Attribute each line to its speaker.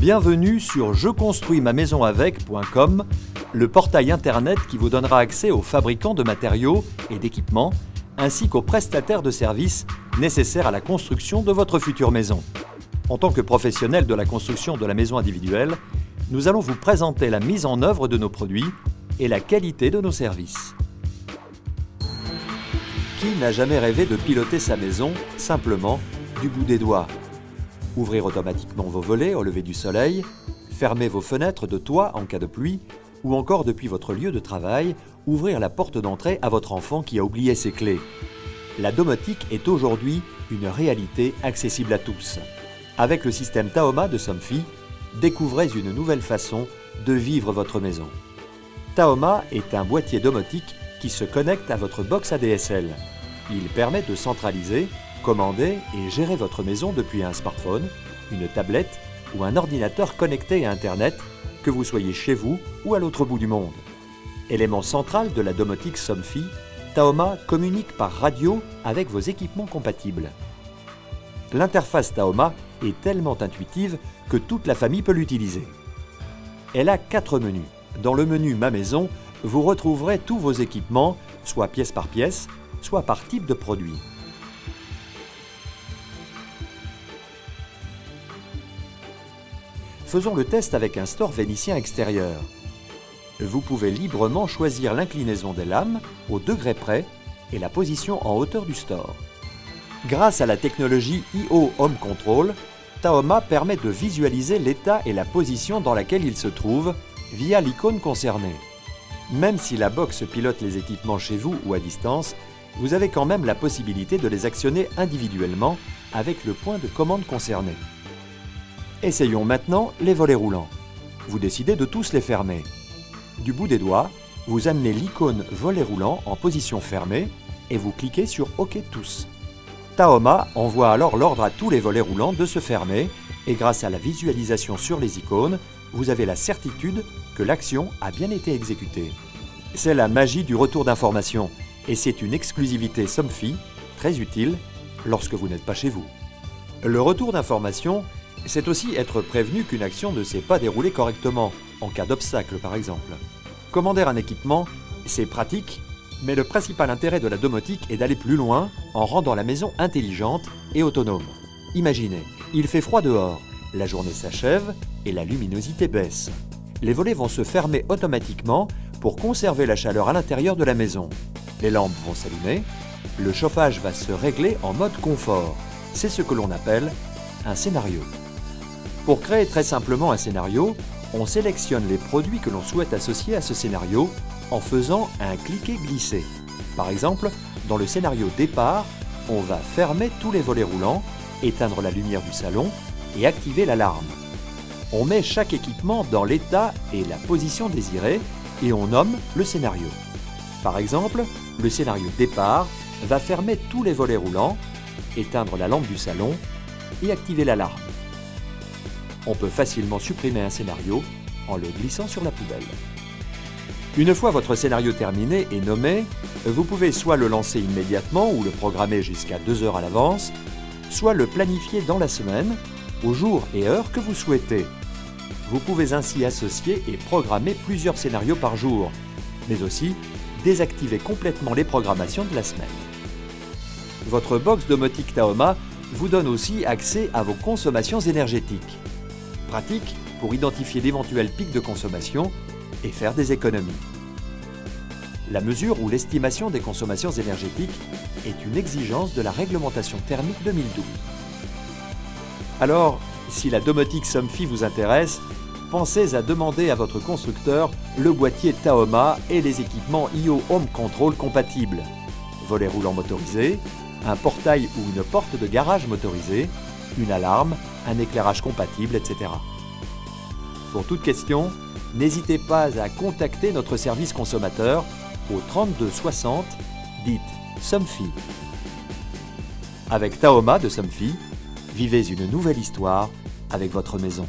Speaker 1: Bienvenue sur jeconstruismamaisonavec.com, le portail internet qui vous donnera accès aux fabricants de matériaux et d'équipements, ainsi qu'aux prestataires de services nécessaires à la construction de votre future maison. En tant que professionnel de la construction de la maison individuelle, nous allons vous présenter la mise en œuvre de nos produits et la qualité de nos services. Qui n'a jamais rêvé de piloter sa maison simplement du bout des doigts? Ouvrir automatiquement vos volets au lever du soleil, fermer vos fenêtres de toit en cas de pluie, ou encore depuis votre lieu de travail, ouvrir la porte d'entrée à votre enfant qui a oublié ses clés. La domotique est aujourd'hui une réalité accessible à tous. Avec le système Taoma de Somfy, découvrez une nouvelle façon de vivre votre maison. Taoma est un boîtier domotique qui se connecte à votre box ADSL. Il permet de centraliser, commander et gérer votre maison depuis un smartphone, une tablette ou un ordinateur connecté à Internet, que vous soyez chez vous ou à l'autre bout du monde. Élément central de la domotique Somfy, Taoma communique par radio avec vos équipements compatibles. L'interface Taoma est tellement intuitive que toute la famille peut l'utiliser. Elle a 4 menus. Dans le menu Ma Maison, vous retrouverez tous vos équipements, soit pièce par pièce, soit par type de produit. Faisons le test avec un store vénitien extérieur. Vous pouvez librement choisir l'inclinaison des lames au degré près et la position en hauteur du store. Grâce à la technologie IO Home Control, Taoma permet de visualiser l'état et la position dans laquelle il se trouve via l'icône concernée. Même si la box pilote les équipements chez vous ou à distance, vous avez quand même la possibilité de les actionner individuellement avec le point de commande concerné. Essayons maintenant les volets roulants. Vous décidez de tous les fermer. Du bout des doigts, vous amenez l'icône volet roulant en position fermée et vous cliquez sur OK tous. Taoma envoie alors l'ordre à tous les volets roulants de se fermer et grâce à la visualisation sur les icônes, vous avez la certitude que l'action a bien été exécutée. C'est la magie du retour d'information et c'est une exclusivité Somfy très utile lorsque vous n'êtes pas chez vous. Le retour d'information, c'est aussi être prévenu qu'une action ne s'est pas déroulée correctement, en cas d'obstacle par exemple. Commander un équipement, c'est pratique, mais le principal intérêt de la domotique est d'aller plus loin en rendant la maison intelligente et autonome. Imaginez, il fait froid dehors, la journée s'achève et la luminosité baisse. Les volets vont se fermer automatiquement pour conserver la chaleur à l'intérieur de la maison. Les lampes vont s'allumer, le chauffage va se régler en mode confort. C'est ce que l'on appelle un scénario. Pour créer très simplement un scénario, on sélectionne les produits que l'on souhaite associer à ce scénario en faisant un cliquer-glisser. Par exemple, dans le scénario départ, on va fermer tous les volets roulants, éteindre la lumière du salon et activer l'alarme. On met chaque équipement dans l'état et la position désirée et on nomme le scénario. Par exemple, le scénario départ va fermer tous les volets roulants, éteindre la lampe du salon et activer l'alarme. On peut facilement supprimer un scénario en le glissant sur la poubelle. Une fois votre scénario terminé et nommé, vous pouvez soit le lancer immédiatement ou le programmer jusqu'à 2 heures à l'avance, soit le planifier dans la semaine, au jour et heure que vous souhaitez. Vous pouvez ainsi associer et programmer plusieurs scénarios par jour, mais aussi désactiver complètement les programmations de la semaine. Votre box domotique Taoma vous donne aussi accès à vos consommations énergétiques. Pratique pour identifier d'éventuels pics de consommation et faire des économies. La mesure ou l'estimation des consommations énergétiques est une exigence de la réglementation thermique 2012. Alors, si la domotique Somfy vous intéresse, pensez à demander à votre constructeur le boîtier Taoma et les équipements IO Home Control compatibles. Volets roulants motorisés, un portail ou une porte de garage motorisée, une alarme, un éclairage compatible, etc. Pour toute question, n'hésitez pas à contacter notre service consommateur au 32 60, dites Somfy. Avec Taoma de Somfy, vivez une nouvelle histoire avec votre maison.